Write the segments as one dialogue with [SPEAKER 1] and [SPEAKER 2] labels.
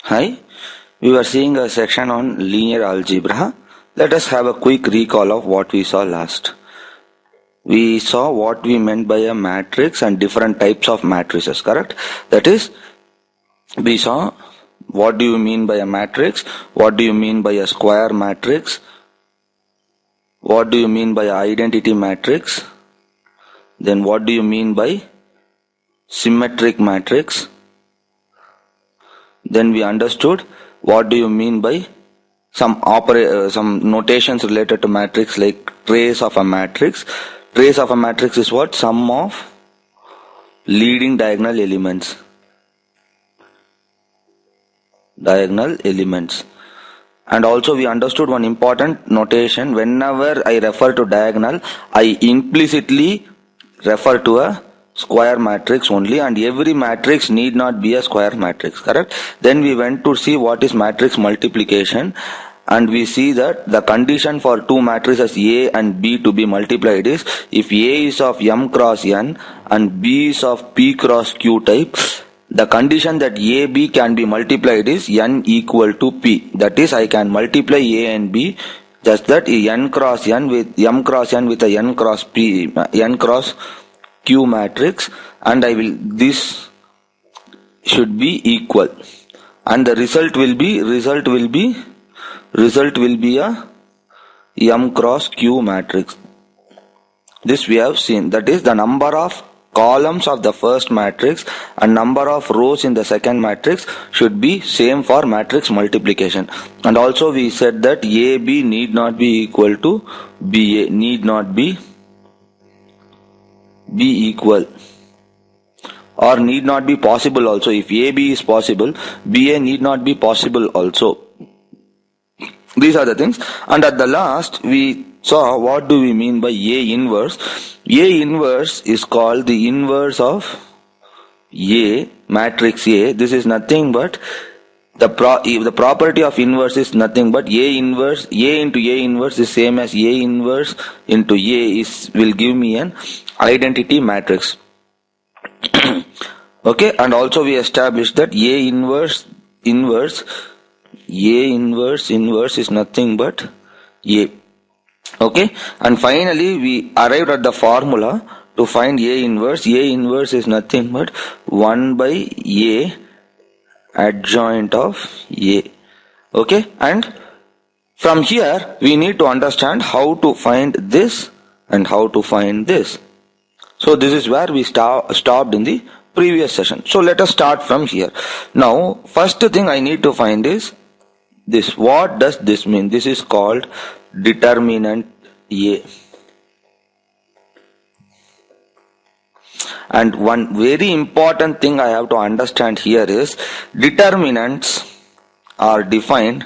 [SPEAKER 1] Hi, we were seeing a section on linear algebra. Let us have a quick recall of what we saw last. We saw what we meant by a matrix and different types of matrices, correct? That is, we saw what do you mean by a matrix, what do you mean by a square matrix, what do you mean by identity matrix, then what do you mean by symmetric matrix, then we understood what do you mean by some notations related to matrix like trace of a matrix. Trace of a matrix is what? Sum of leading diagonal elements. And also we understood one important notation. Whenever I refer to diagonal, I implicitly refer to a square matrix only, and every matrix need not be a square matrix, correct? Then we went to see what is matrix multiplication, and we see that the condition for two matrices A and B to be multiplied is if A is of M cross N and B is of P cross Q type, the condition that A, B can be multiplied is N equal to P. That is, I can multiply A and B just that N cross N with M cross N with a N cross P, N cross Q matrix, and this should be equal, and the result will be a M cross Q matrix. This we have seen. That is, the number of columns of the first matrix and number of rows in the second matrix should be same for matrix multiplication. And also we said that AB need not be equal to BA, need not be equal, or need not be possible also. If AB is possible, BA need not be possible also. These are the things. And at the last we saw what do we mean by A inverse. A inverse is called the inverse of A, matrix A. This is nothing but the property of inverse is nothing but A inverse. A into A inverse is same as A inverse into A will give me an identity matrix. Okay, and also we established that A inverse is nothing but A. Okay, and finally we arrived at the formula to find A inverse. A inverse is nothing but 1 by A adjoint of A. Okay, and from here we need to understand how to find this and how to find this. So this is where we stopped in the previous session. So let us start from here. Now, first thing I need to find is this. What does this mean? This is called determinant A. And one very important thing I have to understand here is determinants are defined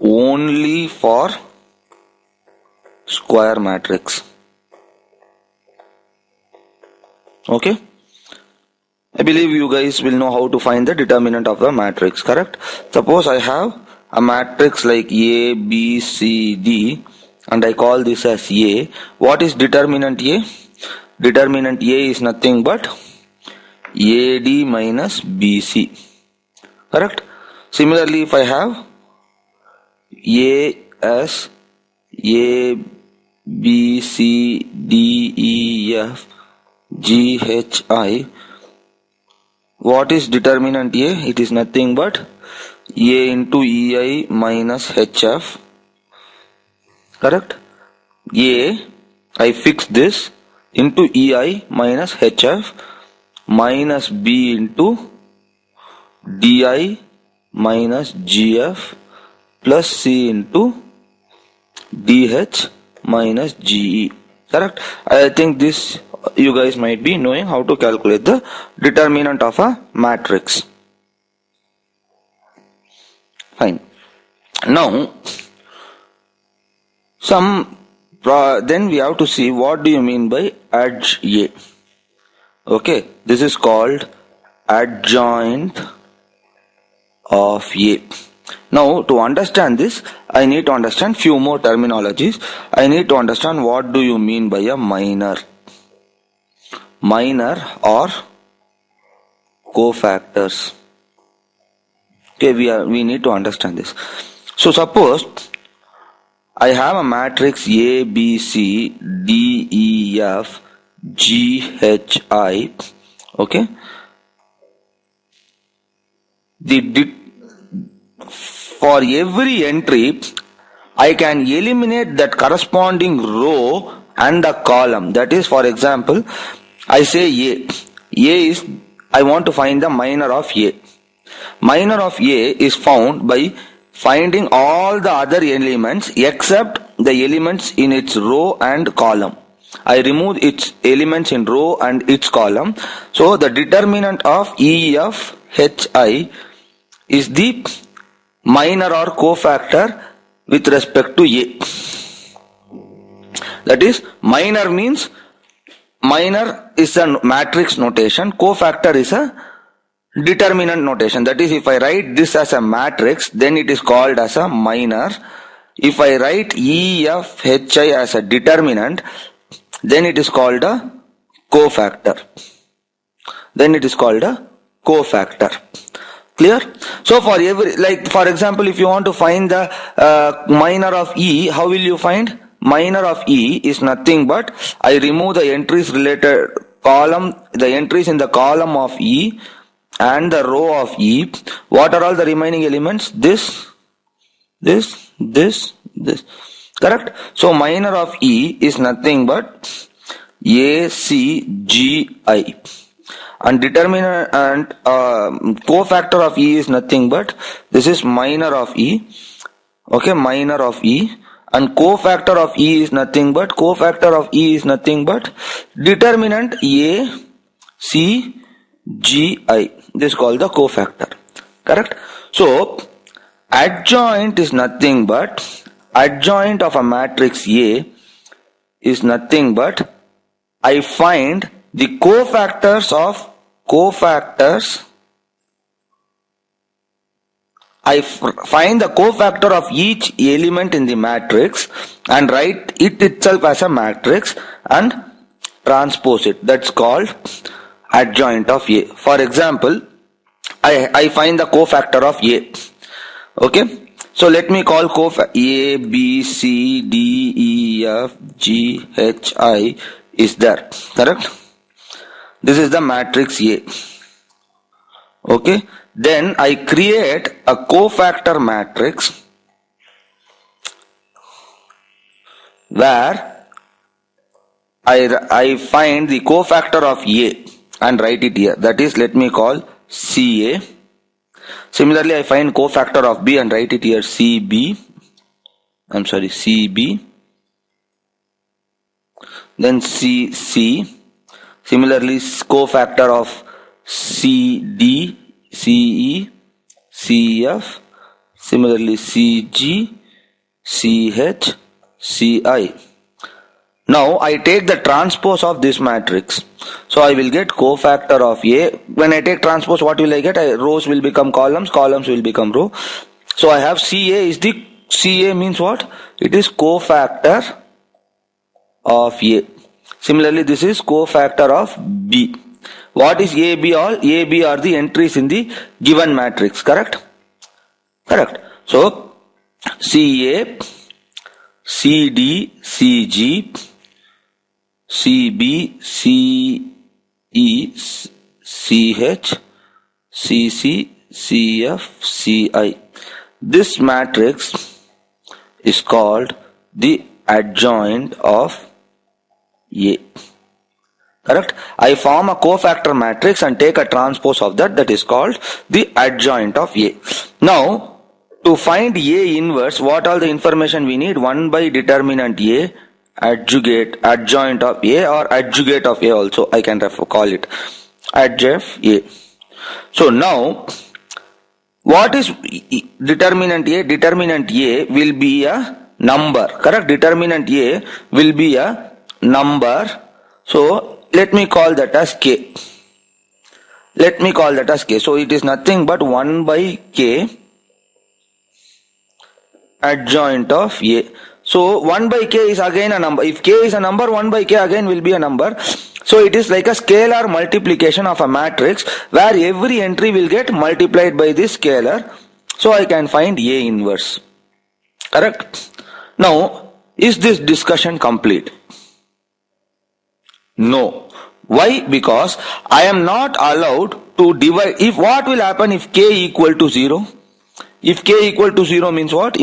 [SPEAKER 1] only for square matrix. Okay, I believe you guys will know how to find the determinant of the matrix, correct? Suppose I have a matrix like A, B, C, D, and I call this as A. What is determinant A? Determinant A is nothing but AD minus BC, correct? Similarly, if I have A as A, B, C, D, E, F, G, H, I, what is determinant A? It is nothing but A into EI minus HF, correct? A, I fix this into EI minus HF minus B into DI minus GF plus C into DH minus GE, correct? I think this you guys might be knowing how to calculate the determinant of a matrix. Fine. Now, then we have to see what do you mean by adj A. Okay, this is called adjoint of A. Now to understand this, I need to understand few more terminologies. I need to understand what do you mean by a minor. Minor or cofactors. Okay, we need to understand this. So suppose I have a matrix A, B, C, D, E, F, G, H, I. Okay. For every entry, I can eliminate that corresponding row and a column. That is, for example, I say A. A is, I want to find the minor of A. Minor of A is found by finding all the other elements except the elements in its row and column. I remove its elements in row and its column. So the determinant of E, F, H, I is the minor or cofactor with respect to A. That is, minor means, minor is a matrix notation, cofactor is a determinant notation. That is, if I write this as a matrix, then it is called as a minor. If I write E, F, H, I as a determinant, then it is called a cofactor. Clear? So for every, like for example, if you want to find the minor of E, how will you find? Minor of E is nothing but I remove the entries related column, the entries in the column of E and the row of E. What are all the remaining elements? This. Correct? So minor of E is nothing but A, C, G, I. And determinant and cofactor of E is nothing but, this is minor of E. Okay, minor of E. And cofactor of E is nothing but, determinant A, C, G, I. This is called the cofactor. Correct? So, adjoint is nothing but, adjoint of a matrix A is nothing but, I find the cofactors, I find the cofactor of each element in the matrix and write it itself as a matrix and transpose it. That's called adjoint of A. For example, I find the cofactor of A. Okay. So let me call A, B, C, D, E, F, G, H, I is there. Correct? This is the matrix A. Okay. Then I create a cofactor matrix where I find the cofactor of A and write it here. That is, let me call CA. Similarly, I find cofactor of B and write it here CB. CB. Then CC. Similarly, cofactor of CD, CE, CF. Similarly, CG, CH, CI. Now I take the transpose of this matrix. So I will get cofactor of A. When I take transpose, what will I get? Rows will become columns, columns will become row. So I have CA is the, CA means what? It is cofactor of A. Similarly, this is cofactor of B. What is AB? All AB are the entries in the given matrix. Correct? Correct. So CA, CD, CG, CB, CE, CH, CC, CF, CI. This matrix is called the adjoint of A. Correct? I form a cofactor matrix and take a transpose of that. That is called the adjoint of A. Now, to find A inverse, what all the information we need? 1 by determinant A, adjoint of A, or adjugate of A also, I can call it. Adjf A. So now, what is determinant A? Determinant A will be a number. Correct? Determinant A will be a number. So let me call that as K. So it is nothing but 1 by K adjoint of A. So 1 by k is again a number. If k is a number, 1 by k again will be a number. So it is like a scalar multiplication of a matrix where every entry will get multiplied by this scalar. So I can find A inverse. Correct? Now, is this discussion complete? No. Why? Because I am not allowed to divide. If what will happen if k equal to 0? If k equal to 0 means what?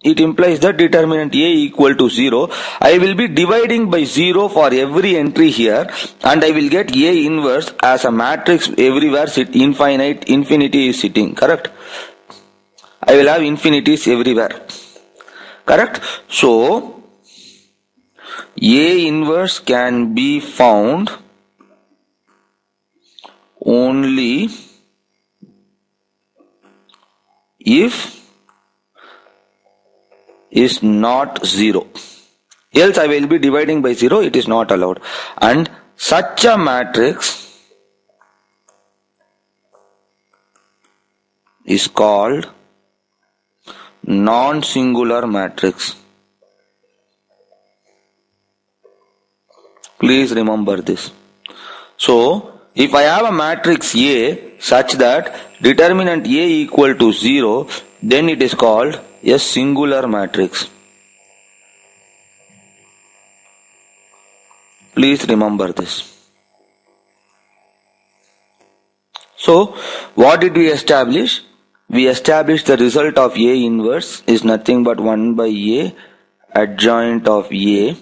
[SPEAKER 1] It implies that determinant A equal to 0. I will be dividing by 0 for every entry here, and I will get A inverse as a matrix everywhere infinity is sitting. Correct? I will have infinities everywhere. Correct? So, A inverse can be found only if is not 0. Else I will be dividing by 0, it is not allowed. And such a matrix is called non-singular matrix. Please remember this. So, if I have a matrix A such that determinant A equal to 0, then it is called a singular matrix. Please remember this. So, what did we establish? We established the result of A inverse is nothing but 1 by A adjoint of A.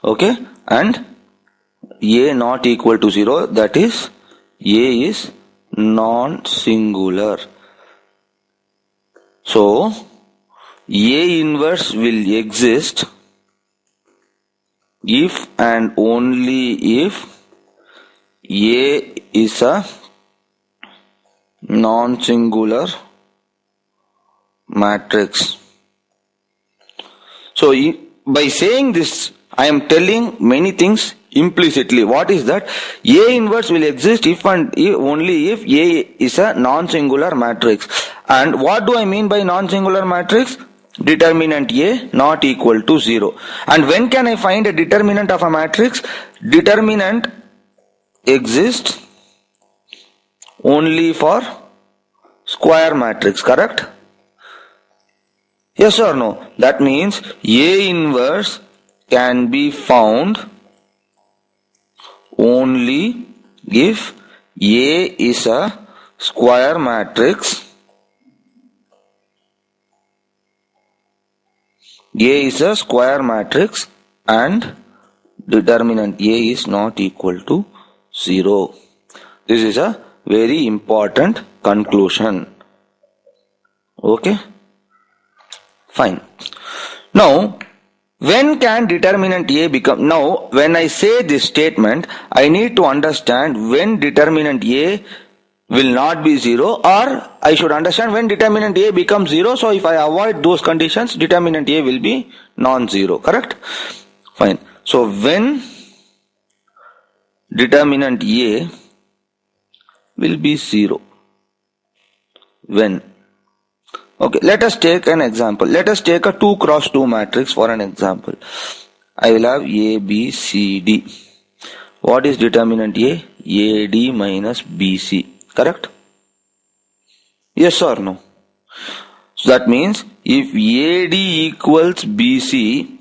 [SPEAKER 1] Okay? And A not equal to 0, that is A is non-singular. So, A inverse will exist if and only if A is a non-singular matrix. So, by saying this, I am telling many things implicitly. What is that? A inverse will exist if and only if A is a non-singular matrix. And what do I mean by non-singular matrix? Determinant A not equal to 0. And when can I find a determinant of a matrix? Determinant exists only for square matrix, correct? Yes or no? That means A inverse can be found only if A is a square matrix. A is a square matrix and determinant A is not equal to 0. This is a very important conclusion. Okay? Fine. Now, when can determinant A become? Now, when I say this statement, I need to understand when determinant A will not be 0, or I should understand when determinant A becomes 0. So, if I avoid those conditions, determinant A will be non-zero. Correct? Fine. So, when determinant A will be 0? When? Okay, let us take an example. Let us take a 2 cross 2 matrix for an example. I will have A, B, C, D. What is determinant A? AD minus BC. Correct? Yes or no? So that means if AD equals BC,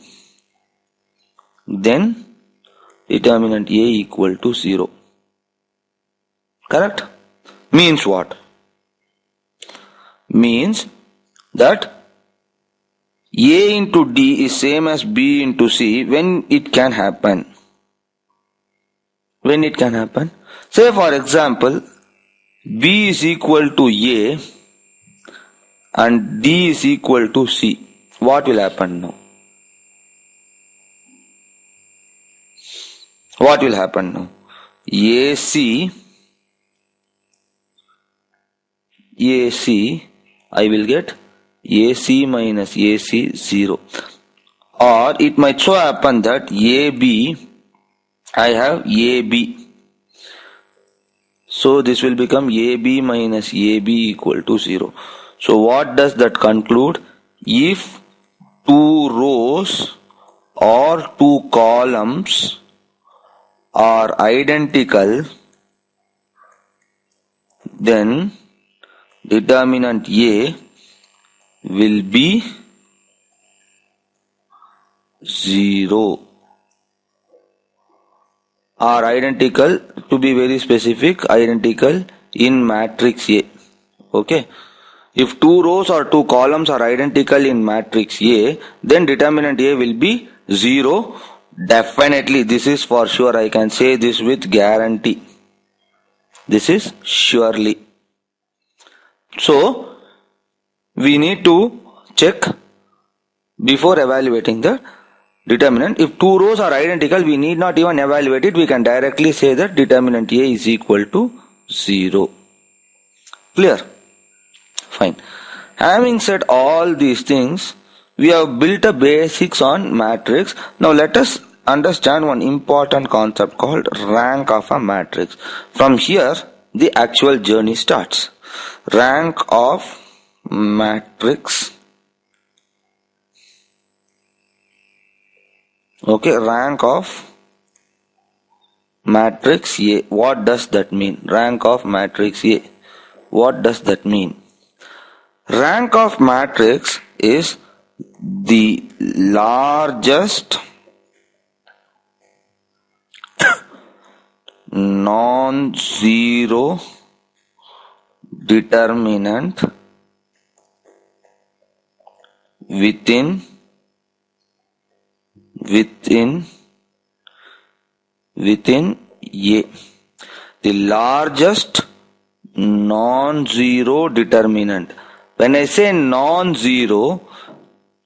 [SPEAKER 1] then determinant A equal to 0. Correct? Means what? Means that A into D is same as B into C. When it can happen? When it can happen? Say for example, B is equal to A and D is equal to C. What will happen now? What will happen now? AC, I will get AC minus AC 0. Or it might so happen that AB, I have AB. So this will become AB minus AB equal to 0. So what does that conclude? If two rows or two columns are identical, then determinant A will be 0. Are identical, to be very specific, identical in matrix A. Okay. If two rows or two columns are identical in matrix A, then determinant A will be 0. Definitely, this is for sure. I can say this with guarantee. This is surely. So, we need to check before evaluating the determinant. If two rows are identical, we need not even evaluate it. We can directly say that determinant A is equal to 0. Clear? Fine. Having said all these things, we have built a basics on matrix. Now let us understand one important concept called rank of a matrix. From here, the actual journey starts. Rank of matrix. Okay, rank of matrix A. What does that mean? Rank of matrix A. What does that mean? Rank of matrix is the largest non-zero determinant within A. The largest non-zero determinant. When I say non-zero,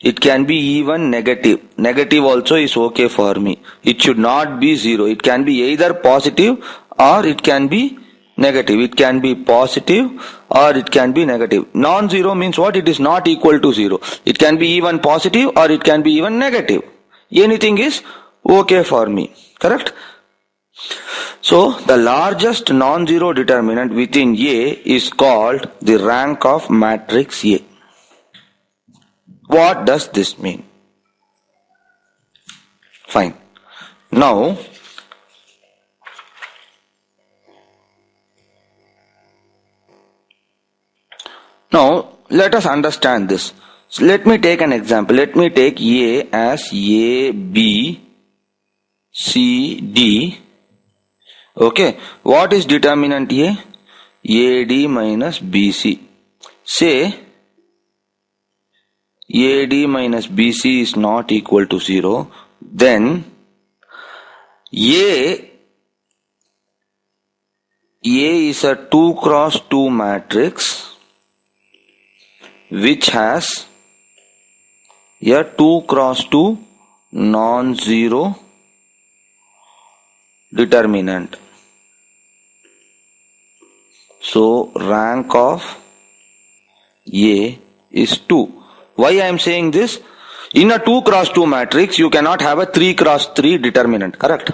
[SPEAKER 1] it can be even negative. Negative also is okay for me. It should not be 0. It can be either positive or it can be negative. It can be positive or it can be negative. Non-zero means what? It is not equal to 0. It can be even positive or it can be even negative. Anything is okay for me. Correct? So, the largest non-zero determinant within A is called the rank of matrix A. What does this mean? Fine. Now, let us understand this. So let me take an example. Let me take A as A, B, C, D. Okay. What is determinant A? AD minus BC. Say AD minus BC is not equal to 0. Then A is a 2 cross 2 matrix which has a 2 cross 2 non-zero determinant. So rank of A is 2. Why I am saying this? In a 2 cross 2 matrix, you cannot have a 3 cross 3 determinant, correct?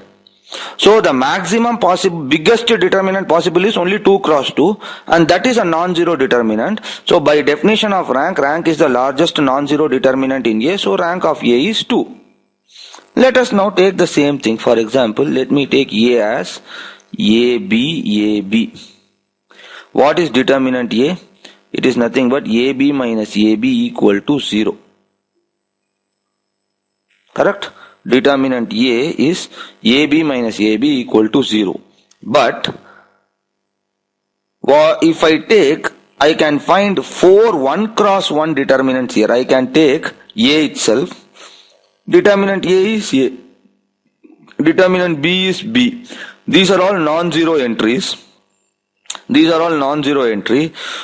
[SPEAKER 1] So the maximum possible, biggest determinant possible is only 2 cross 2, and that is a non-zero determinant. So by definition of rank is the largest non-zero determinant in A, so rank of A is 2. Let us now take the same thing. For example, let me take A as AB. What is determinant A? It is nothing but AB minus AB equal to 0. Correct? Determinant A is AB minus AB equal to 0. But if I can find 4 1 cross 1 determinants here. I can take A itself. Determinant A is A. Determinant B is B. These are all non-zero entries.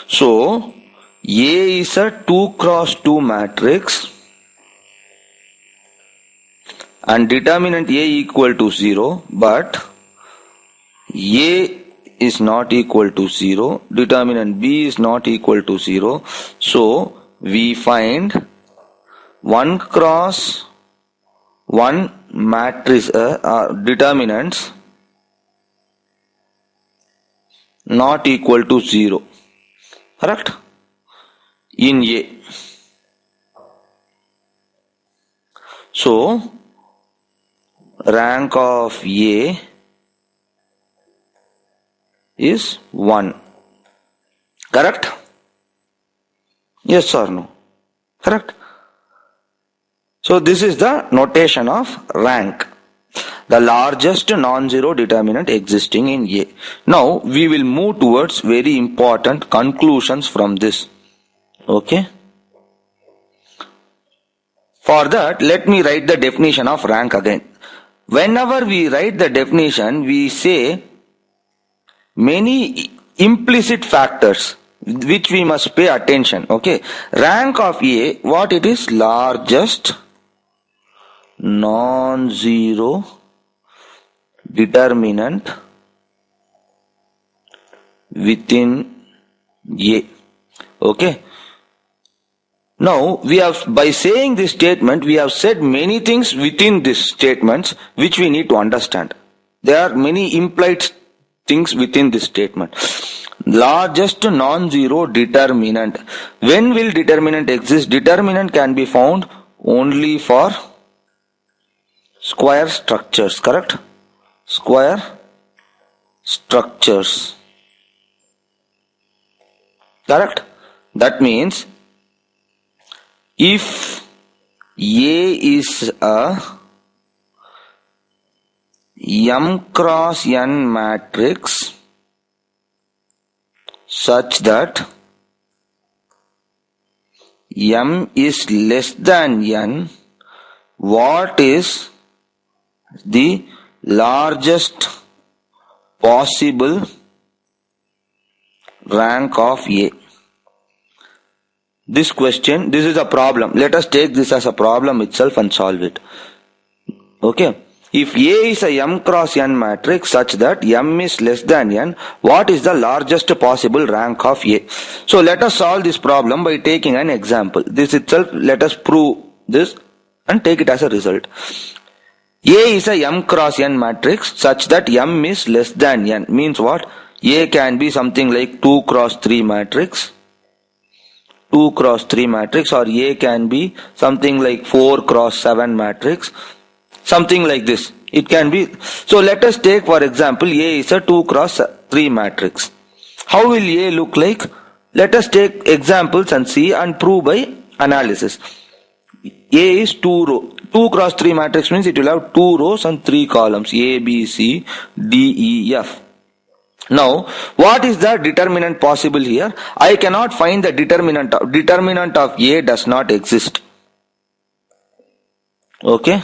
[SPEAKER 1] So, A is a 2 cross 2 matrix and determinant A equal to 0, but A is not equal to 0. Determinant B is not equal to 0. So, we find 1 cross 1 matrix determinants not equal to 0. Correct? In A. So rank of A is 1. Correct? Yes or no? Correct? So this is the notation of rank, the largest non-zero determinant existing in A. Now we will move towards very important conclusions from this. Okay? For that, let me write the definition of rank again. Whenever we write the definition, we say many implicit factors which we must pay attention. Okay? Rank of A, what it is? Largest non-zero determinant within A. Okay. Now we have, by saying this statement, we have said many things within this statements which we need to understand. There are many implied things within this statement. Largest non-zero determinant. When will determinant exist? Determinant can be found only for square structures, correct? Square structures. Correct? That means if A is a M cross N matrix such that M is less than N, what is the largest possible rank of A? This question, this is a problem. Let us take this as a problem itself and solve it. Okay. If A is a M cross N matrix such that M is less than N, what is the largest possible rank of A? So let us solve this problem by taking an example. This itself, let us prove this and take it as a result. A is a M cross N matrix such that M is less than N. Means what? A can be something like 2 cross 3 matrix. 2 cross 3 matrix, or A can be something like 4 cross 7 matrix. Something like this. It can be. So let us take for example A is a 2 cross 3 matrix. How will A look like? Let us take examples and see and prove by analysis. A is 2 row. 2 cross 3 matrix means it will have 2 rows and 3 columns. A, B, C, D, E, F. Now, what is the determinant possible here? I cannot find the determinant of A does not exist. Okay?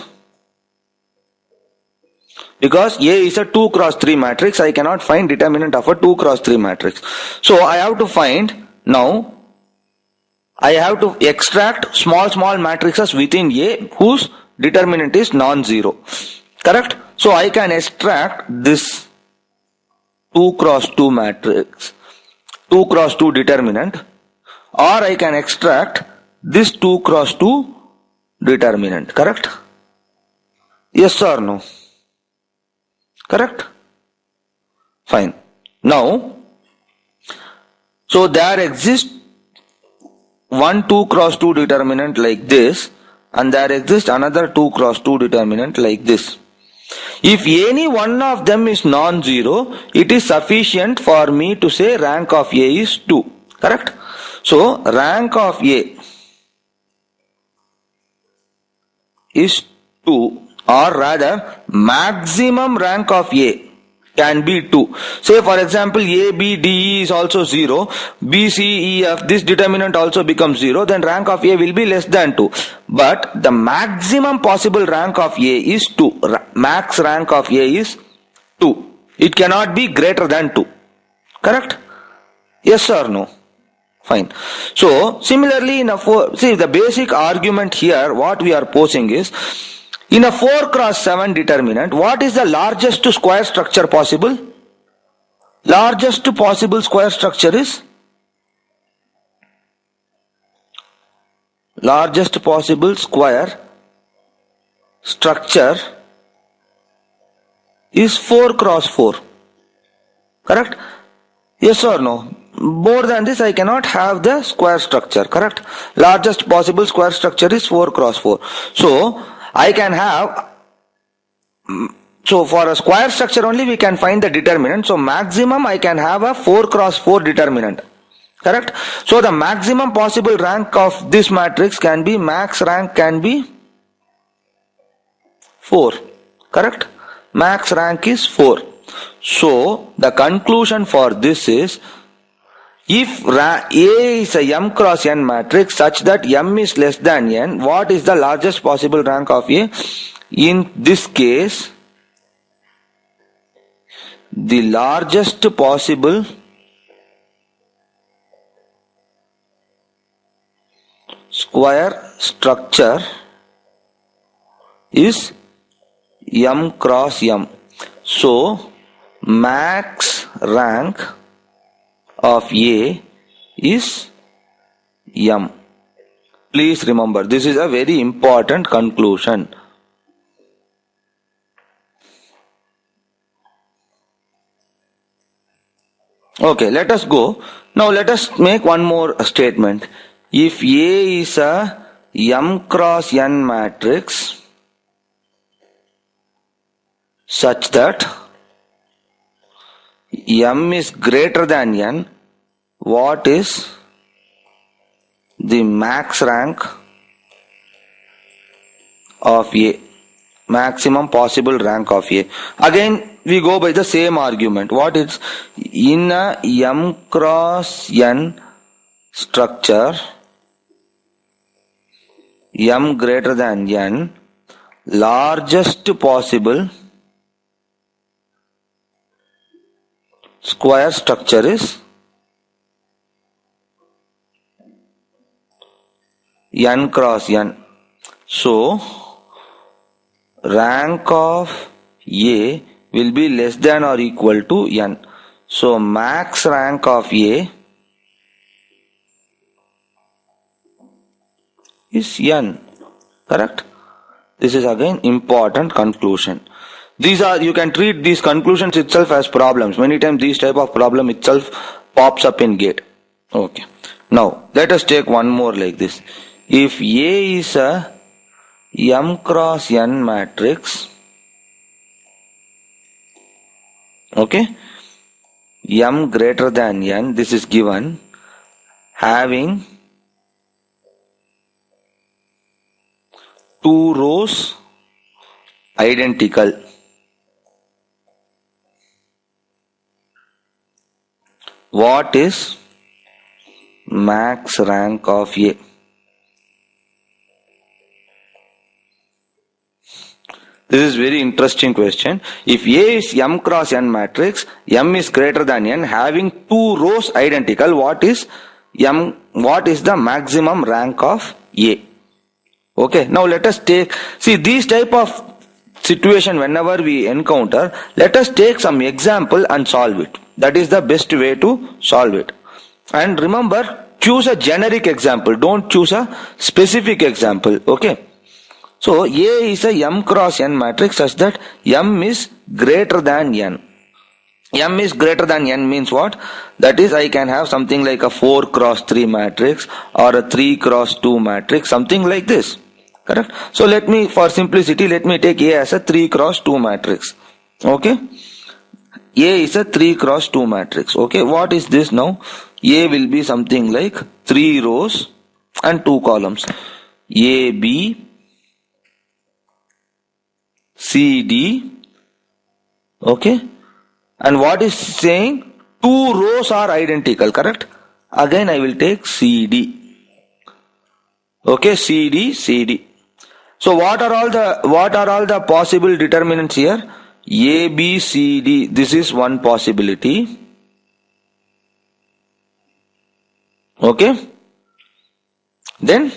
[SPEAKER 1] Because A is a 2 cross 3 matrix, I cannot find determinant of a 2 cross 3 matrix. So I have to find, now, I have to extract small matrices within A whose determinant is non-zero. Correct? So I can extract this 2 cross 2 matrix, 2 cross 2 determinant, or I can extract this 2 cross 2 determinant. Correct? Yes or no? Correct? Fine. Now, so there exists one 2 cross 2 determinant like this, and there exists another 2 cross 2 determinant like this. If any one of them is non-zero, it is sufficient for me to say rank of A is 2. Correct? So, rank of A is 2, or rather maximum rank of A can be 2. Say for example A, B, D, E is also 0, B, C, E, F, this determinant also becomes 0, then rank of A will be less than 2. But the maximum possible rank of A is 2. Max rank of A is 2. It cannot be greater than 2. Correct? Yes or no? Fine. So similarly in a 4, see the basic argument here what we are posing is, in a 4 cross 7 determinant, what is the largest square structure possible? Largest possible square structure is? Largest possible square structure is 4 cross 4. Correct? Yes or no? More than this I cannot have the square structure. Correct? Largest possible square structure is 4 cross 4. So, I can have, so for a square structure only we can find the determinant. So maximum I can have a 4 cross 4 determinant. Correct? So the maximum possible rank of this matrix can be, max rank can be 4. Correct? Max rank is 4. So the conclusion for this is, if A is a m cross n matrix such that m is less than n, what is the largest possible rank of A? In this case, the largest possible square structure is m cross m. So max rank of A is m. Please remember, this is a very important conclusion. Okay, let us go. Now let us make one more statement. If A is a m cross n matrix such that m is greater than n, what is the max rank of A? Maximum possible rank of A. Again, we go by the same argument. What is, in a m cross n structure, m greater than n, largest possible square structure is n cross n. So rank of A will be less than or equal to n. So max rank of A is n. Correct? This is again important conclusion. These are, you can treat these conclusions itself as problems. Many times this type of problem itself pops up in GATE. Okay. Now let us take one more like this. If A is a m cross n matrix, okay, m greater than n, this is given, having 2 rows identical. What is max rank of A? This is very interesting question. If A is m cross n matrix, m is greater than n, having 2 rows identical, what is the maximum rank of A? Okay, now let us take, see these type of situation whenever we encounter, let us take some example and solve it. That is the best way to solve it. And remember, choose a generic example, don't choose a specific example. Okay. So A is a m cross n matrix such that m is greater than n. M is greater than n means what? That is, I can have something like a 4 cross 3 matrix or a 3 cross 2 matrix, something like this. Correct? So let me, for simplicity, let me take A as a 3 cross 2 matrix. Okay? A is a 3 cross 2 matrix. Okay? What is this now? A will be something like 3 rows and 2 columns. A, B, C, D. Okay? And what is saying? 2 rows are identical, correct? Again I will take CD. Okay, CD, CD. So what are all the possible determinants here? A, B, C, D. This is one possibility. Okay? Then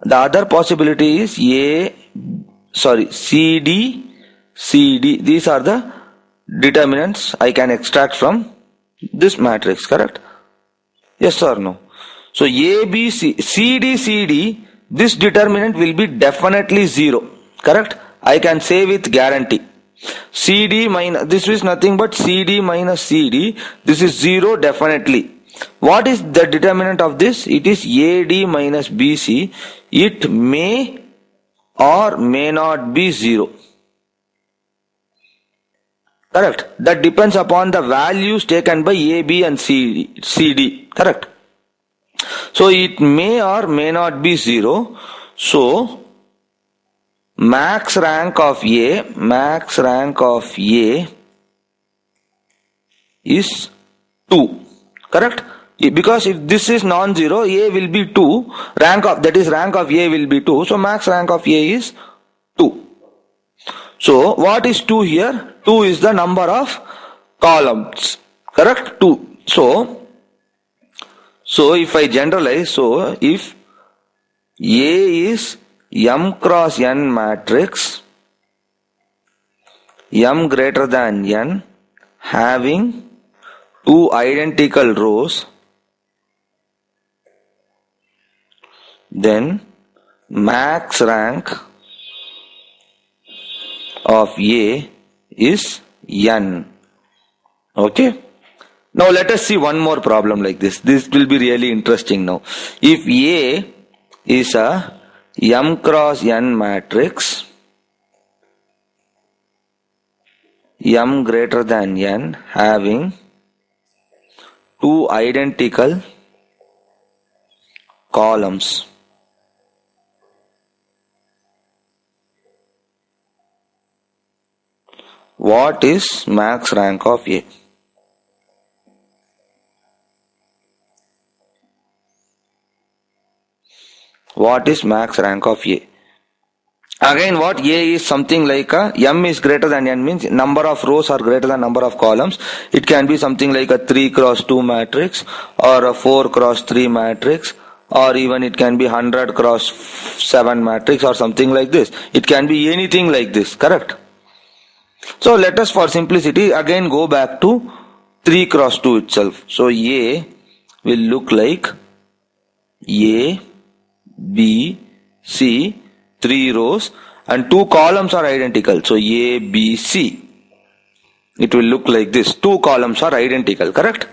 [SPEAKER 1] the other possibility is CD, CD. These are the determinants I can extract from this matrix, correct? Yes or no? So A, B, C, CD, CD, this determinant will be definitely 0, correct? I can say with guarantee. CD minus, this is nothing but CD minus CD, this is 0 definitely. What is the determinant of this? It is AD minus BC. It may or may not be 0. Correct. That depends upon the values taken by A, B and C, D. Correct. So it may or may not be 0. So max rank of A is 2. Correct? Because if this is non-zero, A will be 2. Rank of A will be 2. So max rank of A is 2. So what is 2 here? 2 is the number of columns. Correct? 2. So if I generalize, so if A is M cross N matrix, M greater than N, having 2 identical rows, then max rank of A is N. Okay. Now let us see one more problem like this. This will be really interesting now. If A is a M cross N matrix, M greater than N, having 2 identical columns, what is max rank of A? What is max rank of A? Again, what A is something like a M is greater than N means number of rows are greater than number of columns. It can be something like a 3 cross 2 matrix or a 4 cross 3 matrix, or even it can be 100 cross 7 matrix or something like this. It can be anything like this. Correct? So let us for simplicity again go back to 3 cross 2 itself. So A will look like A, B, C, 3 rows and 2 columns are identical. So A, B, C. It will look like this. 2 columns are identical. Correct?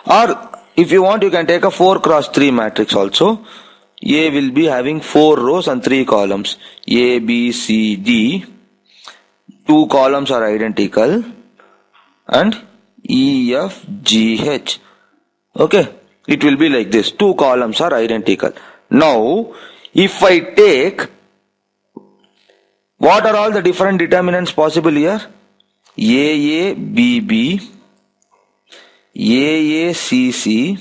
[SPEAKER 1] Or if you want, you can take a 4 cross 3 matrix also. A will be having 4 rows and 3 columns. A, B, C, D. 2 columns are identical. And E, F, G, H. Okay. It will be like this. 2 columns are identical. Now, if I take, what are all the different determinants possible here? AA, BB, AA, CC,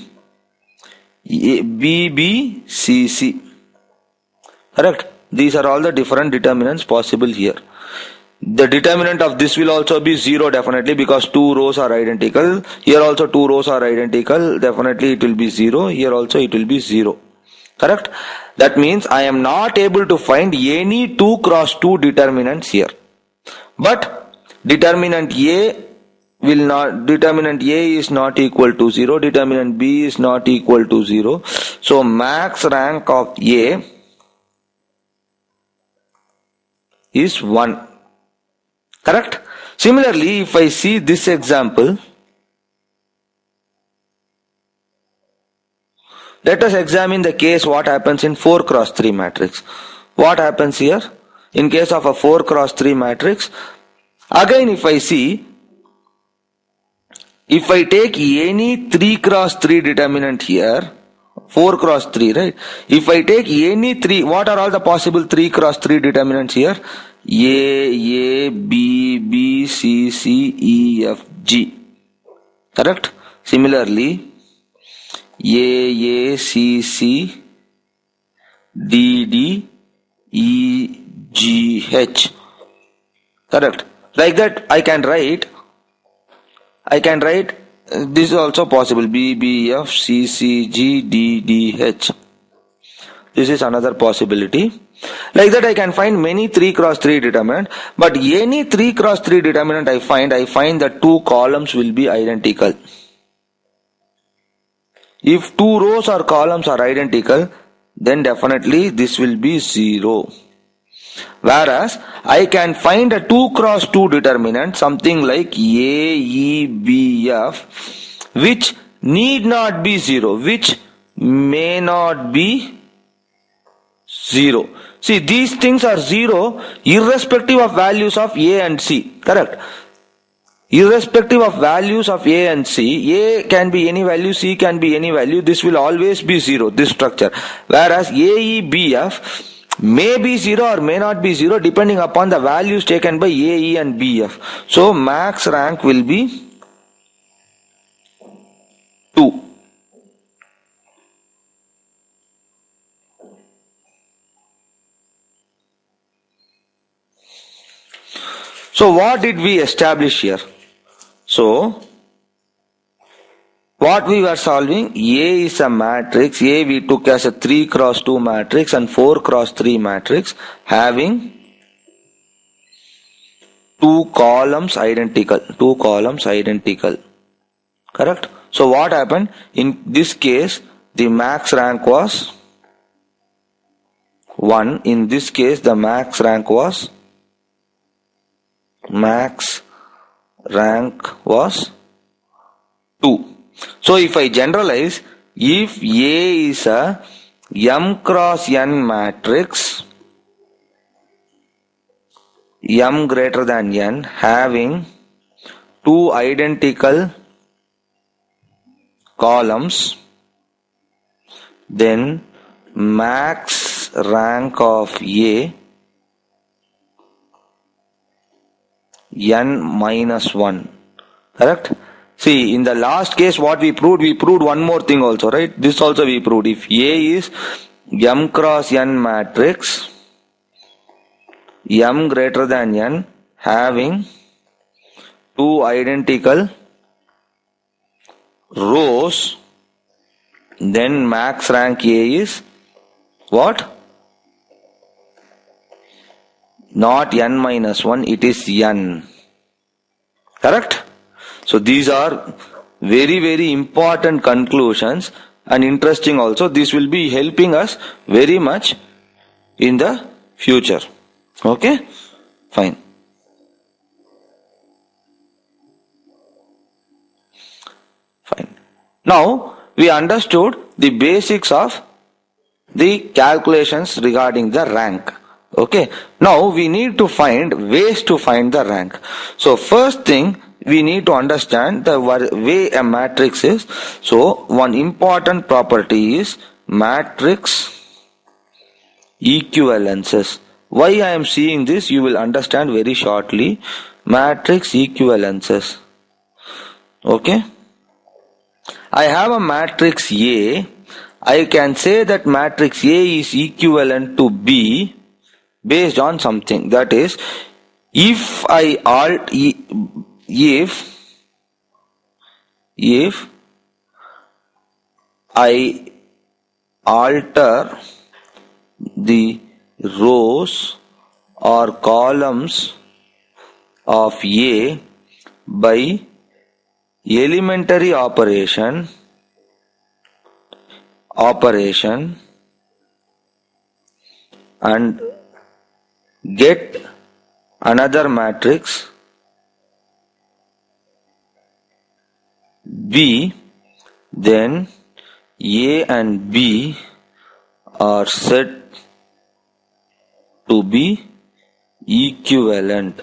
[SPEAKER 1] BB, CC. Correct? These are all the different determinants possible here. The determinant of this will also be 0 definitely, because 2 rows are identical. Here also 2 rows are identical. Definitely it will be 0. Here also it will be 0. Correct? That means I am not able to find any 2 cross 2 determinants here. But determinant A is not equal to 0. Determinant B is not equal to 0. So max rank of A is 1. Correct? Similarly, if I see this example, let us examine the case what happens in 4 cross 3 matrix. What happens here? In case of a 4 cross 3 matrix, again if I see, if I take any 3 cross 3 determinant here, 4 cross 3, right? If I take any 3, what are all the possible 3 cross 3 determinants here? A, B, B, C, C, E, F, G. Correct? Similarly, A, C, C, D, D, E, G, H. Correct? Like that I can write this is also possible. B, B, F, C, C, G, D, D, H. This is another possibility. Like that I can find many 3 cross 3 determinant, but any 3 cross 3 determinant I find that 2 columns will be identical. If 2 rows or columns are identical, then definitely this will be 0. Whereas I can find a 2 cross 2 determinant, something like A, E, B, F, which need not be 0, which may not be 0. See, these things are 0 irrespective of values of A and C. Correct? Irrespective of values of A and C, A can be any value, C can be any value. This will always be 0, this structure. Whereas AEBF may be 0 or may not be 0 depending upon the values taken by AE and BF. So max rank will be 2. So what did we establish here? So what we were solving, A is a matrix. A we took as a 3 cross 2 matrix and 4 cross 3 matrix having 2 columns identical. 2 columns identical. Correct? So what happened? In this case, the max rank was 1. In this case, the max rank was 2. So if I generalize, if A is a M cross N matrix, M greater than N, having 2 identical columns, then max rank of A N minus 1. Correct? See, in the last case what we proved one more thing also, right? This also we proved. If A is M cross N matrix, M greater than N, having 2 identical rows, then max rank A is what? Not N minus 1, it is N. Correct? So these are very, very important conclusions and interesting also. This will be helping us very much in the future. Okay? Fine. Fine. Now, we understood the basics of the calculations regarding the rank. Okay. Now, we need to find ways to find the rank. So, first thing, we need to understand the way a matrix is. So, one important property is matrix equivalences. Why I am seeing this, you will understand very shortly. Matrix equivalences. Okay. I have a matrix A. I can say that matrix A is equivalent to B based on something. That is, if I alter the rows or columns of A by elementary operation and get another matrix B, then A and B are said to be equivalent.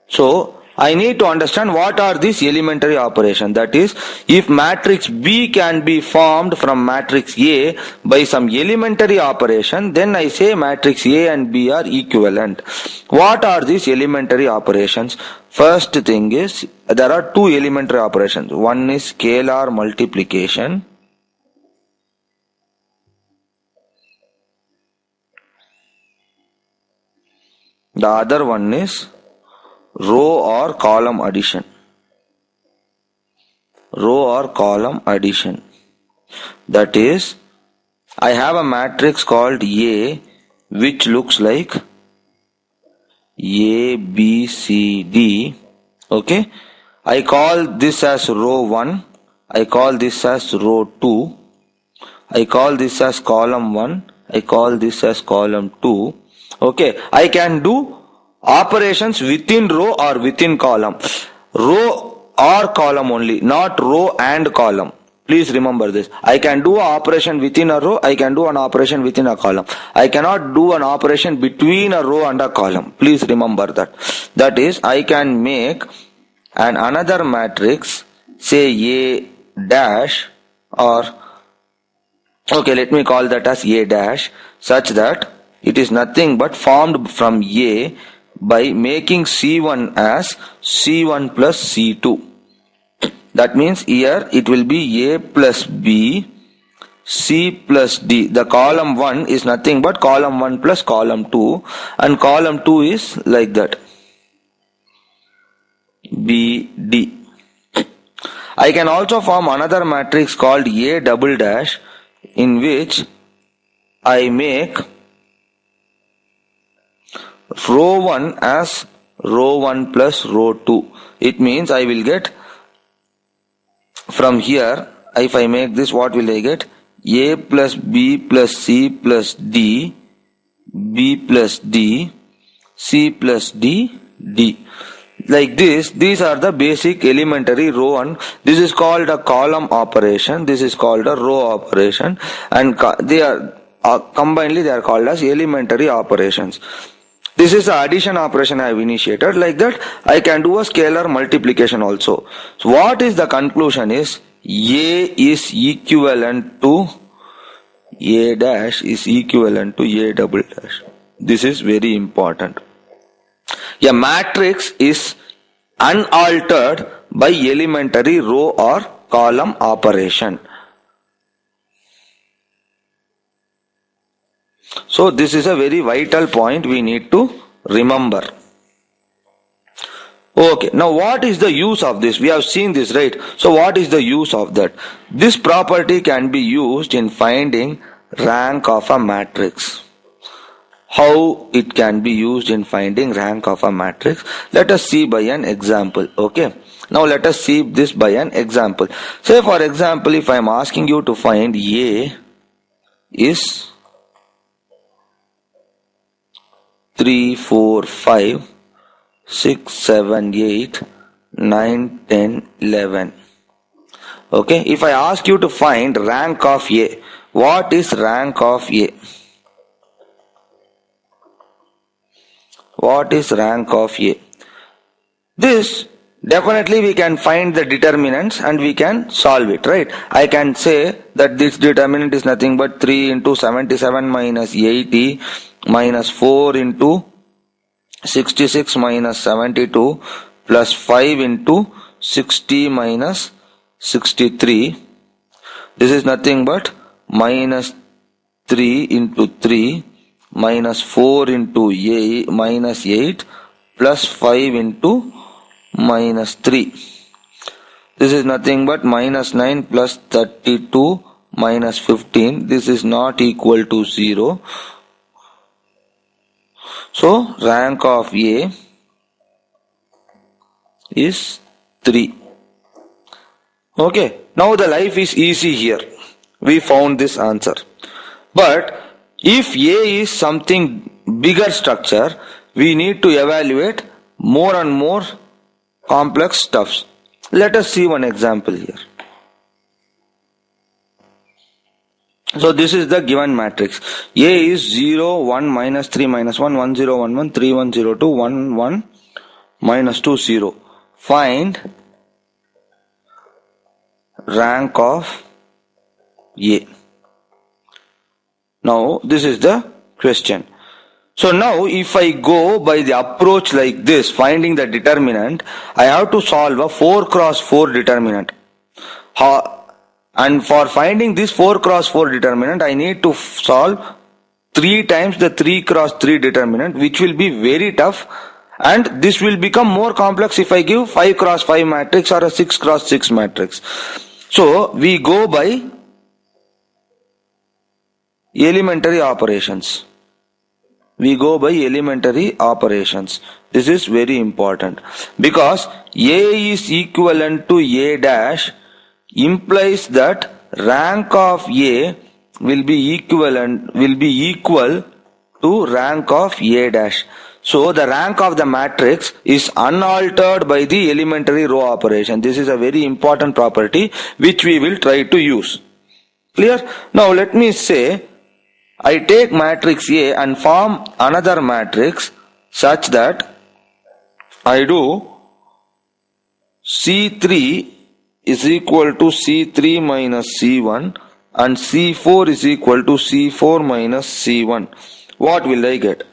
[SPEAKER 1] So, I need to understand what are these elementary operations. That is, if matrix B can be formed from matrix A by some elementary operation, then I say matrix A and B are equivalent. What are these elementary operations? First thing is, there are 2 elementary operations. One is scalar multiplication. The other one is row or column addition. That is, I have a matrix called A which looks like A, B, C, D. Okay. I call this as row 1. I call this as row 2. I call this as column 1. I call this as column 2. Okay. I can do operations within row or within column. Row or column only, not row and column. Please remember this. I can do an operation within a row. I can do an operation within a column. I cannot do an operation between a row and a column. Please remember that. That is, I can make another matrix, say A dash, or okay, let me call that as A dash, such that it is nothing but formed from A by making C1 as C1 plus C2. That means here it will be A plus B, C plus D. The column 1 is nothing but column 1 plus column 2, and column 2 is like that, B, D. I can also form another matrix called A double dash, in which I make row 1 as row 1 plus row 2. It means I will get from here, if I make this, what will I get? A plus B plus C plus D, B plus D, C plus D, D. Like this, these are the basic elementary row, and this is called a column operation, this is called a row operation, and they are combinedly they are called as elementary operations. This is the addition operation I have initiated. Like that, I can do a scalar multiplication also. So what is the conclusion is, A is equivalent to A dash is equivalent to A double dash. This is very important. A matrix is unaltered by elementary row or column operation. So this is a very vital point we need to remember. Okay, now what is the use of this? We have seen this, right? So what is the use of that? This property can be used in finding rank of a matrix. How it can be used in finding rank of a matrix? Let us see by an example. Okay. Now let us see this by an example. Say for example, if I am asking you to find A is 3, 4, 5, 6, 7, 8, 9, 10, 11. Okay. If I ask you to find rank of A, what is rank of A? What is rank of A? This definitely we can find the determinants and we can solve it, right? I can say that this determinant is nothing but 3 into 77 minus 80 minus 4 into 66 minus 72 plus 5 into 60 minus 63. This is nothing but minus 3 into 3 minus 4 into 8 minus 8 plus 5 into minus 3. This is nothing but minus 9 plus 32 minus 15. This is not equal to 0. So rank of A is 3. Okay. Now the life is easy here. We found this answer. But if A is something bigger structure, we need to evaluate more and more complex stuffs. Let us see one example here. So this is the given matrix. A is 0, 1, minus 3, minus 1, 1, 0, 1, 1, 3, 1, 0, 2, 1, 1, minus 2, 0. Find rank of A. Now this is the question. So now if I go by the approach like this, finding the determinant, I have to solve a 4 cross 4 determinant. And for finding this 4 cross 4 determinant, I need to solve 3 times the 3 cross 3 determinant, which will be very tough, and this will become more complex if I give 5 cross 5 matrix or a 6 cross 6 matrix. So we go by elementary operations. We go by elementary operations. This is very important because A is equivalent to A dash implies that rank of A will be equal to rank of A dash. So the rank of the matrix is unaltered by the elementary row operation. This is a very important property which we will try to use. Clear? Now let me say I take matrix A and form another matrix such that I do C3 is equal to C3 minus C1 and C4 is equal to C4 minus C1. What will I get?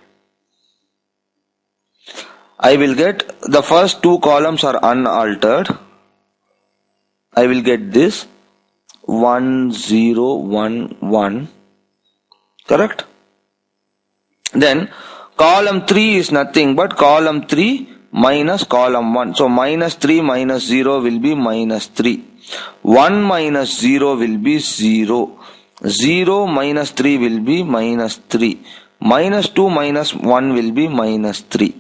[SPEAKER 1] I will get the first two columns are unaltered. I will get this 1 0 1 1. Correct? Then column 3 is nothing but column 3 minus column 1. So minus 3 minus 0 will be minus 3. 1 minus 0 will be 0. 0 minus 3 will be minus 3. Minus 2 minus 1 will be minus 3.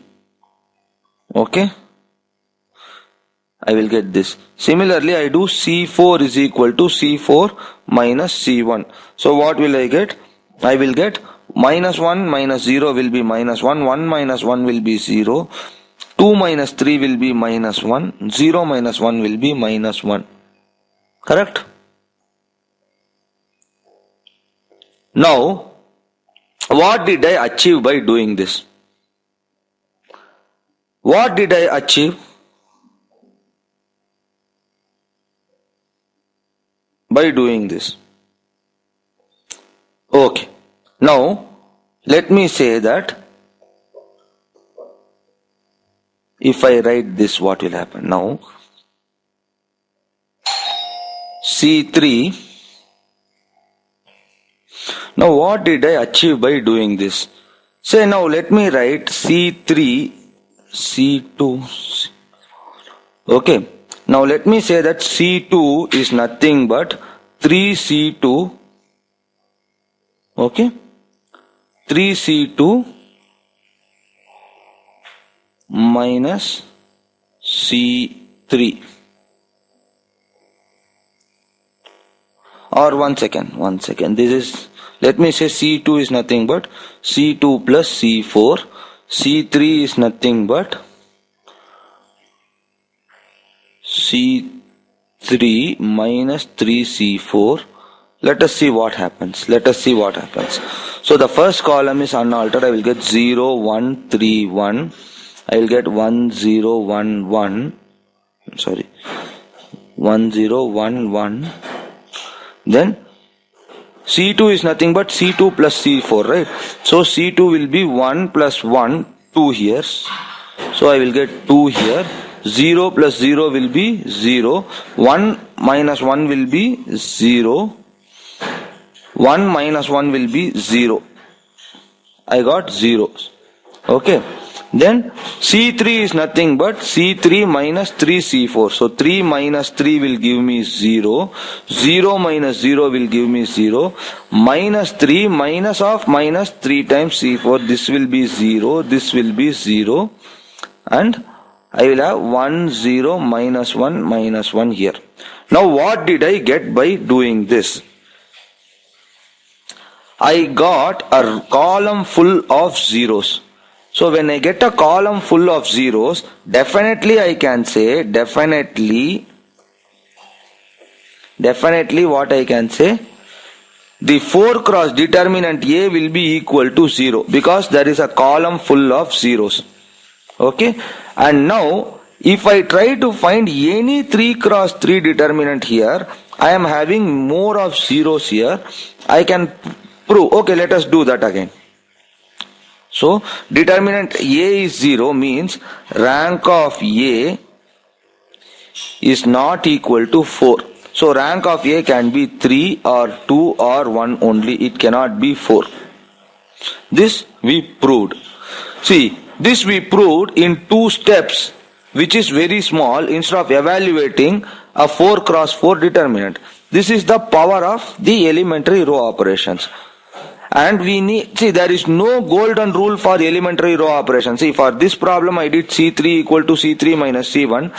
[SPEAKER 1] Okay? I will get this. Similarly, I do C4 is equal to C4 minus C1. So what will I get? I will get minus 1 minus 0 will be minus 1. 1 minus 1 will be 0. 2 minus 3 will be minus 1. 0 minus 1 will be minus 1. Correct? Now, what did I achieve by doing this? What did I achieve? By doing this. Okay. Now, let me say that if I write this, what will happen? Now, C3. Now, what did I achieve by doing this? Say now, let me write C3, C2. Okay. Now, let me say that C2 is nothing but 3C2. Okay. 3C2 minus C3. Or one second. This is, let me say C2 is nothing but C2 plus C4. C3 is nothing but C3 minus 3C4. Let us see what happens. So the first column is unaltered. I will get 0, 1, 3, 1. I will get 1, 0, 1, 1. 1, 0, 1, 1. Then C2 is nothing but C2 plus C4, right? So C2 will be 1 plus 1, 2 here. So I will get 2 here. 0 plus 0 will be 0. 1 minus 1 will be 0. 1 minus 1 will be 0. I got zeros. Okay. Then C3 is nothing but C3 minus 3C4. So 3 minus 3 will give me 0. 0 minus 0 will give me 0. Minus 3 minus of minus 3 times C4. This will be 0. This will be 0. And I will have 1, 0, minus 1 here. Now what did I get by doing this? I got a column full of zeros. So when I get a column full of zeros, definitely I can say, definitely what I can say, the 4 cross determinant A will be equal to 0 because there is a column full of zeros. Okay. And now if I try to find any 3 cross 3 determinant here, I am having more of zeros here. I can prove. Okay, let us do that again. So determinant A is 0 means rank of A is not equal to 4. So rank of A can be 3 or 2 or 1 only. It cannot be 4. This we proved. See, this we proved in 2 steps, which is very small, instead of evaluating a 4 cross 4 determinant. This is the power of the elementary row operations. And we need, see, there is no golden rule for elementary row operations. See, for this problem I did C3 equal to C3 minus C1.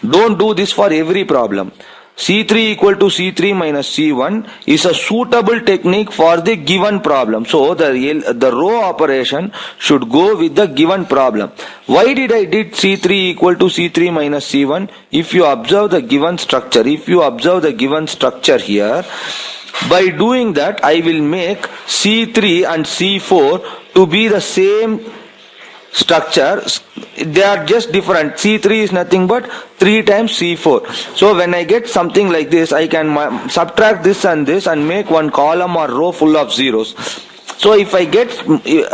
[SPEAKER 1] Don't do this for every problem. C3 equal to C3 minus C1 is a suitable technique for the given problem. So the row operation should go with the given problem. Why did I did C3 equal to C3 minus C1? If you observe the given structure, here, by doing that I will make C3 and C4 to be the same structure. They are just different. C3 is nothing but 3 times C4. So when I get something like this, I can subtract this and this and make one column or row full of zeros. So if I get,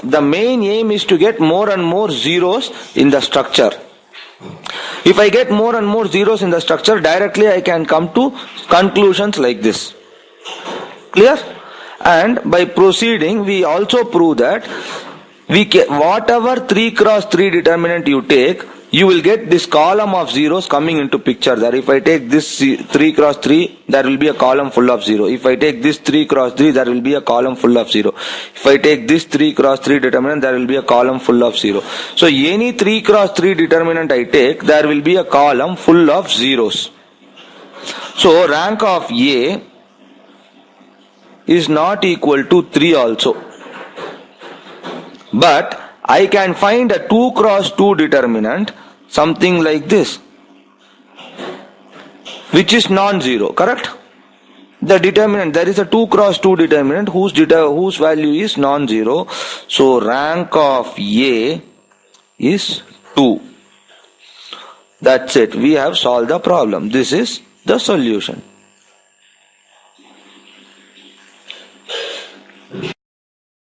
[SPEAKER 1] the main aim is to get more and more zeros in the structure. If I get more and more zeros in the structure, directly I can come to conclusions like this. Clear? And by proceeding, we also prove that whatever 3 cross 3 determinant you take, you will get this column of zeros coming into picture there. If I take this 3 cross 3, there will be a column full of 0. If I take this 3 cross 3, there will be a column full of 0. If I take this 3 cross 3 determinant, there will be a column full of 0. So any 3 cross 3 determinant I take, there will be a column full of zeros. So rank of A is not equal to 3 also. But I can find a 2 cross 2 determinant, something like this, which is non-zero, correct? The determinant, there is a 2 cross 2 determinant whose value is non-zero. So rank of A is 2. That's it. We have solved the problem. This is the solution.